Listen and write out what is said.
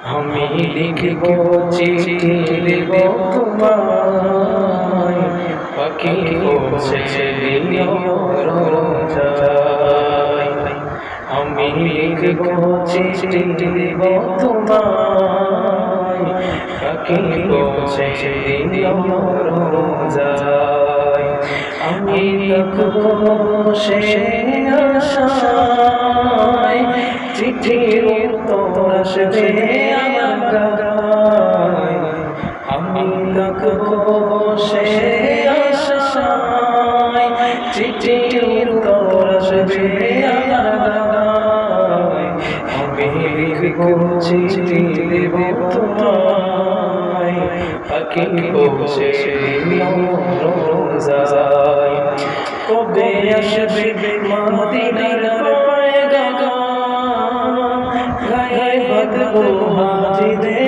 আমি লিখব চিঠি দেব তোমায়, পাখি পৌঁছে দিও রোজায়। আমি লিখব চিঠি দেব তোমায়, পাখি পৌঁছে দিও রোজায়। আমি লিখব সে আশায়, চিঠির উত্তর আসবে আমার গায়। আমি লিখব সে আশায়, চিঠির উত্তর আসবে আমার গায়। আমি লিখব চিঠি দেব তোমায়, পাখি পৌঁছে দিও রোজায়। কবে আসবে মদিনার পয়গাম, গায়ে বাঁধবো হাজিদের